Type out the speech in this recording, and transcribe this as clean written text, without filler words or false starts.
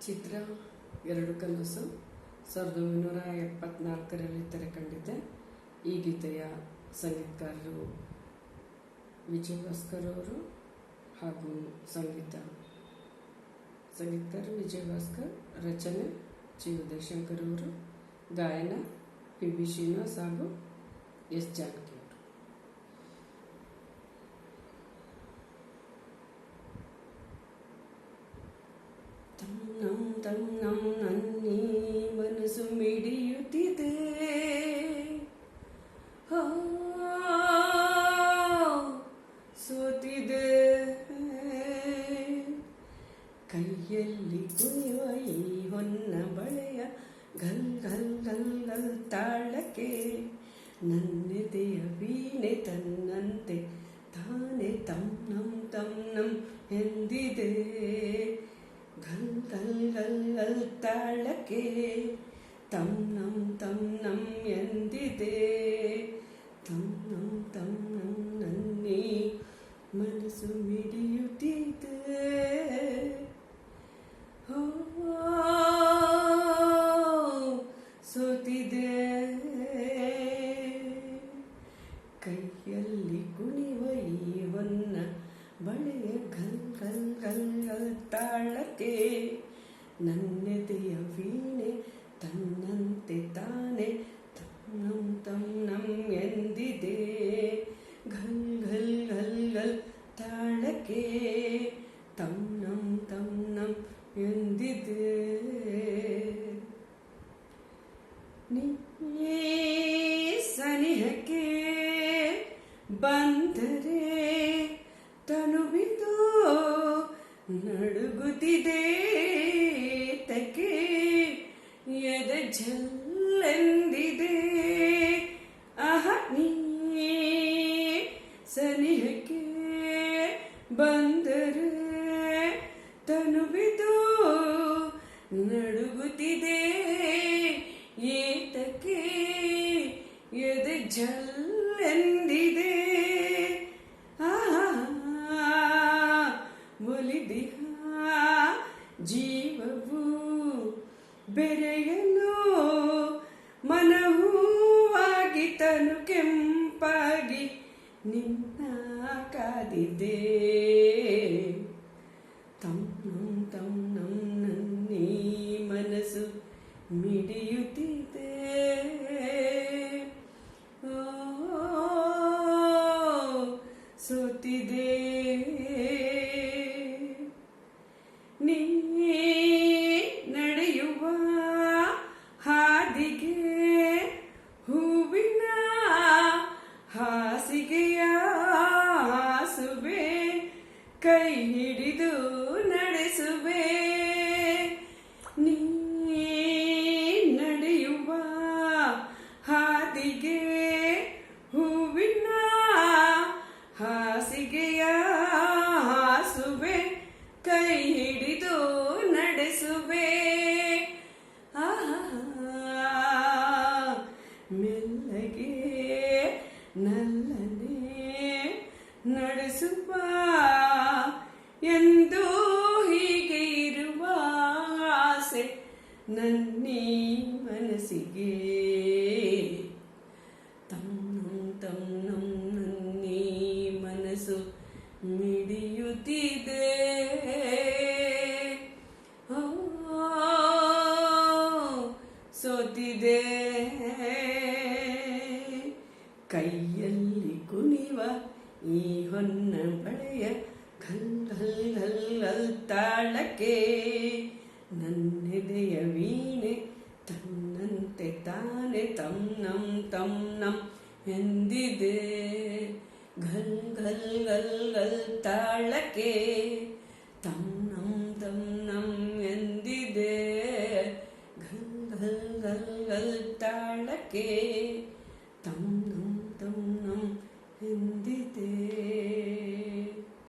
ಚಿತ್ರ ಎರಡು ಕನಸು 1974ರಲ್ಲಿ ತೆರೆ ಕಂಡಿದೆ. ಈ ಗೀತೆಯ ಸಂಗೀತಗಾರರು ವಿಜಯ್ ಭಾಸ್ಕರ್ ಅವರು ಹಾಗೂ ಸಂಗೀತಗಾರ ವಿಜಯ್ ಭಾಸ್ಕರ್, ರಚನೆ ಜಿ ಉದಯಶಂಕರ್ ಅವರು, ಗಾಯನ ಪಿ.ಬಿ. ಶ್ರೀನಿವಾಸ್ ಹಾಗೂ ಎಸ್ ಜಾನಕಿ ಅವರು. ತನ್ನಂ ನನ್ನಿ ಮನಸ್ಸು ಮಿಡಿಯುತ್ತಿದೆ, ಸೋತಿದೆ ಕೈಯಲ್ಲಿ ಕುಣಿವ ಈ ಹೊನ್ನ ಬಳೆಯ ಗಲ್ ಗಲ್ ಗಲ್ ಗಲ್ ತಾಳಕ್ಕೆ ನನ್ನೆದೆಯ ವೀಣೆ ತನ್ನಂತೆ ತಾನೆ ತಂ ಎಂದಿದೆ. ಗಲ್ ಗಲ್ ಗಲ್ ಗಲ್ ತಾಳಕ್ಕೆ ತಂ ನಂ ಎಂದಿದೆ. ತಂ ನಂ ನನ್ನಿ ಮನಸ್ಸು ಮಿಡಿಯುತ್ತಿದೆ, ಸೋತಿದೆ ಕೈಯಲ್ಲಿ ಕುಣಿವ ಈ ಹೊನ್ನ ಬಳೆಯ ಗಲ್ ಗಲ್ ಗಲ್ ಗಲ್ ತಾಳಕ್ಕೆ ನನ್ನೆದೆಯ ವೀಣೆ ತನ್ನಂತೆ ತಾನೆ ತಂ ಎಂದಿದೆ. ಗಲ್ ಗಲ್ ಗಲ್ ಗಲ್ ತಾಳಕ್ಕೆ ತಂ ನಂ ಎಂದಿದೆ. ನೀ ಸನಿಹಕ್ಕೆ ಬಂದರೆ ತನುವಿದು ನಡುಗುತ್ತಿದೆ, ತಕ್ಕೆ ಎದ ಝಲ್ಲೆಂದಿದೆ. ನೀ ಸನಿಹಕ್ಕೆ ಬಂದರೆ ತನುವಿದು ನಡುಗುತ್ತಿದೆ, ಏತಕ್ಕೆ ಎದ ಝಲ್ಲೆಂದಿದೆ. ಒಲಿದಿಹ ಜೀವವು ಬೆರೆಯಲು ಮನಹೂವಾಗಿ ತನು ಕೆಂಪಾಗಿ ನಿನ್ನ ಕಾದಿದೆ. ತಂ ನನ್ನಿ ಮನಸ್ಸು ಮಿಡಿಯುತ್ತಿದೆ, ಸೋತಿದೆ ನೀ ನಡೆಯುವ ಹಾದಿಗೆ ಹೂವಿನ ಹಾಸಿಗೆಯ ಹಾಸುವೆ, ಕೈ ಹಿಡಿದು ನಡೆಸುವೆ. ನೀ ನಡೆಯುವ ಹಾದಿಗೆ ಹೂವಿನ ಹಾಸಿಗೆಯ ಹಾಸುವೆ, ಕೈ ಹಿಡಿದು ನಡೆಸುವೆ. ಮೆಲ್ಲಗೆ ನಲ್ಲನೆ ನಡೆಸುವ ಎಂದು ಹೀಗೆ ಇರುವ ಆಸೆ ನನ್ನೀ ಮನಸ್ಸಿಗೆ. ತಂ ನನ್ನೀ ಮನಸ್ಸು ಮಿಡಿಯುತ್ತಿದೆ, ಸೋತಿದೆ ಕೈಯಲ್ಲಿ ಕುಣಿವ ಈ ಹೊನ್ನ ಬಳೆಯ ಗಲ್ ಗಲ್ ಗಲ್ ಗಲ್ ತಾಳಕ್ಕೆ ನನ್ನೆದೆಯ ವೀಣೆ ತನ್ನಂತೆ ತಾನೆ ತಂ ನಂ ಎಂದಿದೆ. ಗಲ್ ಗಲ್ ಗಲ್ ಗಲ್ ತಾಳಕ್ಕೆ